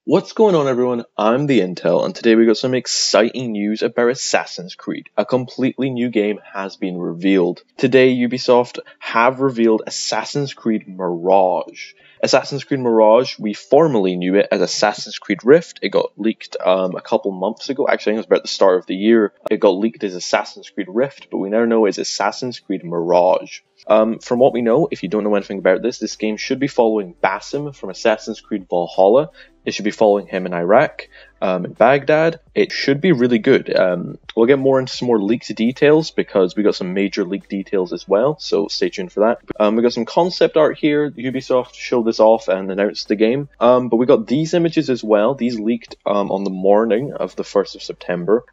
What's going on, everyone? I'm the Intel, and today we got some exciting news about Assassin's Creed. A completely new game has been revealed. Today, Ubisoft have revealed Assassin's Creed Mirage. Assassin's Creed Mirage, we formerly knew it as Assassin's Creed Rift. It got leaked a couple months ago. Actually, I think it was about the start of the year. It got leaked as Assassin's Creed Rift, but we now know it's Assassin's Creed Mirage. From what we know, if you don't know anything about this game should be following Basim from Assassin's Creed Valhalla. It should be following him in Iraq, in Baghdad. It should be really good. We'll get more into some more leaked details because we got some major leaked details as well, so stay tuned for that. We got some concept art here. Ubisoft showed this off and announced the game. But we got these images as well. These leaked on the morning of the 1st of September,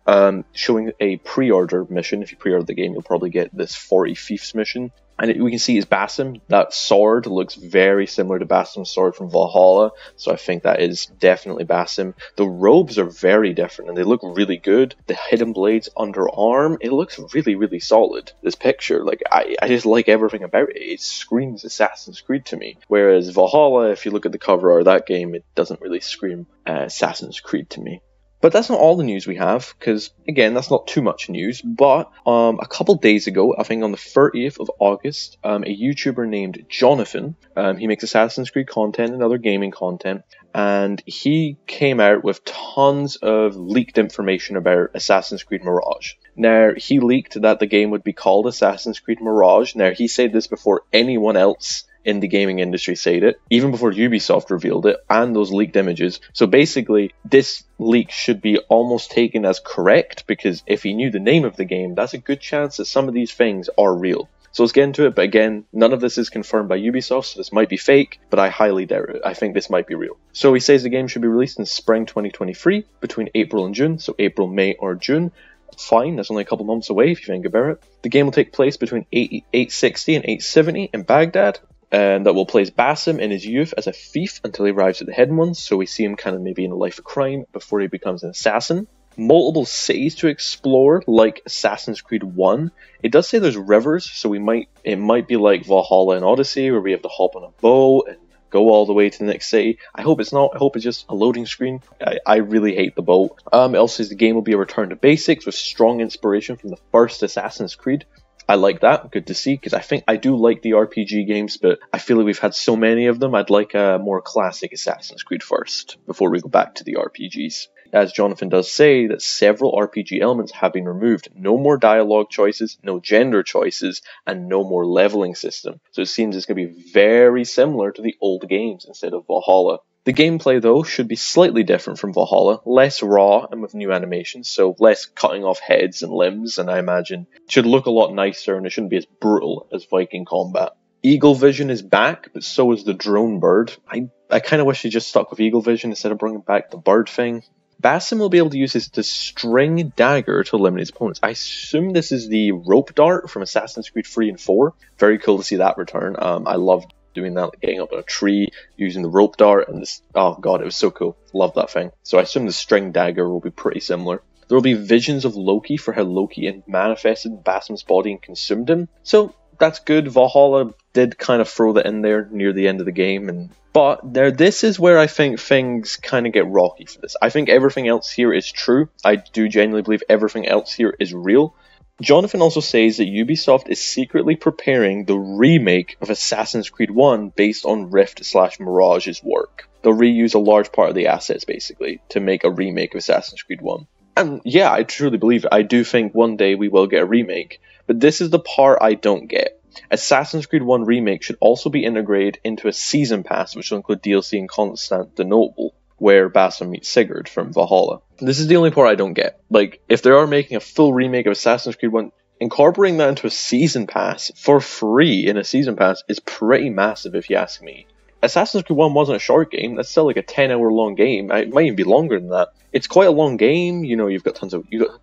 showing a pre-order mission. If you pre-order the game, you'll probably get this 40 Thieves mission. And we can see is Basim. That sword looks very similar to Basim's sword from Valhalla, so I think that is definitely Basim. The robes are very different and they look really good. The hidden blades underarm, it looks really, really solid. This picture, I just like everything about it. It screams Assassin's Creed to me. Whereas Valhalla, if you look at the cover art of that game, it doesn't really scream Assassin's Creed to me. But that's not all the news we have, because, again, that's not too much news. But a couple days ago, I think on the 30th of August, a YouTuber named Jonathan, he makes Assassin's Creed content and other gaming content, and he came out with tons of leaked information about Assassin's Creed Mirage. Now, he leaked that the game would be called Assassin's Creed Mirage. Now, he said this before anyone else in the gaming industry said it, even before Ubisoft revealed it, and those leaked images. So basically, this leak should be almost taken as correct, because if he knew the name of the game, that's a good chance that some of these things are real. So let's get into it, but again, none of this is confirmed by Ubisoft, so this might be fake, but I highly doubt it. I think this might be real. So he says the game should be released in spring 2023, between April and June, so April, May, or June. Fine, that's only a couple months away if you think about it. The game will take place between 860 and 870 in Baghdad. And that will play as Basim in his youth as a thief until he arrives at the Hidden Ones, so we see him kind of maybe in a life of crime before he becomes an assassin. Multiple cities to explore, like Assassin's Creed 1. It does say there's rivers, so it might be like Valhalla and Odyssey, where we have to hop on a boat and go all the way to the next city. I hope it's not. I hope it's just a loading screen. I really hate the boat. It also says the game will be a return to basics with strong inspiration from the first Assassin's Creed. I like that. Good to see, because I do like the RPG games, but I feel like we've had so many of them. I'd like a more classic Assassin's Creed first, before we go back to the RPGs. As Jonathan does say, that several RPG elements have been removed. No more dialogue choices, no gender choices, and no more leveling system. So it seems it's going to be very similar to the old games instead of Valhalla. The gameplay, though, should be slightly different from Valhalla, less raw and with new animations, so less cutting off heads and limbs, and I imagine it should look a lot nicer and it shouldn't be as brutal as Viking combat. Eagle Vision is back, but so is the drone bird. I kind of wish they just stuck with Eagle Vision instead of bringing back the bird thing. Basim will be able to use the string dagger to eliminate his opponents. I assume this is the rope dart from Assassin's Creed 3 and 4. Very cool to see that return. I loved doing that, like getting up on a tree, using the rope dart, and this, oh god, it was so cool. Love that thing. So I assume the string dagger will be pretty similar. There will be visions of Loki for how Loki manifested in Basim's body and consumed him. So that's good. Valhalla did kind of throw that in there near the end of the game, but this is where I think things kind of get rocky for this. I think everything else here is true. I do genuinely believe everything else here is real. Jonathan also says that Ubisoft is secretly preparing the remake of Assassin's Creed 1 based on Rift/Mirage's work. They'll reuse a large part of the assets, basically, to make a remake of Assassin's Creed 1. And yeah, I truly believe it. I do think one day we will get a remake. But this is the part I don't get. Assassin's Creed 1 Remake should also be integrated into a season pass, which will include DLC in Constantinople, where Basim meets Sigurd from Valhalla. This is the only part I don't get. Like, if they are making a full remake of Assassin's Creed 1, incorporating that into a season pass for free in a season pass is pretty massive, if you ask me. Assassin's Creed 1 wasn't a short game. That's still like a 10-hour long game. It might even be longer than that. It's quite a long game. You know, you've got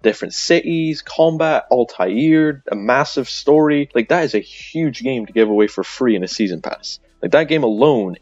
different cities, combat, Altair, a massive story. Like, that is a huge game to give away for free in a season pass. Like, that game alone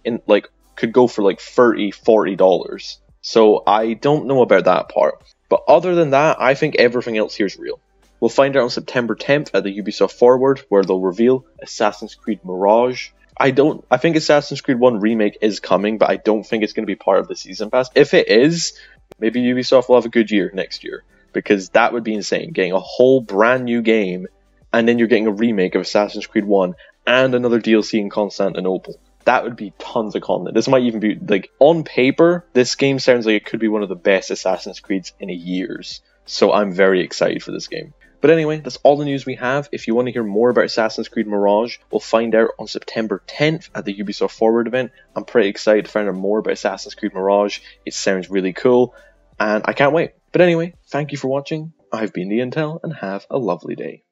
could go for like $30, $40. So I don't know about that part. But other than that, I think everything else here is real. We'll find out on September 10th at the Ubisoft Forward, where they'll reveal Assassin's Creed Mirage. I think Assassin's Creed 1 Remake is coming, but I don't think it's going to be part of the Season Pass. If it is, maybe Ubisoft will have a good year next year, because that would be insane, getting a whole brand new game, and then you're getting a remake of Assassin's Creed 1, and another DLC in Constantinople. That would be tons of content. This might even be, like, on paper, this game sounds like it could be one of the best Assassin's Creeds in years. So I'm very excited for this game. But anyway, that's all the news we have. If you want to hear more about Assassin's Creed Mirage, we'll find out on September 10th at the Ubisoft Forward event. I'm pretty excited to find out more about Assassin's Creed Mirage. It sounds really cool, and I can't wait. But anyway, thank you for watching. I've been The Intel, and have a lovely day.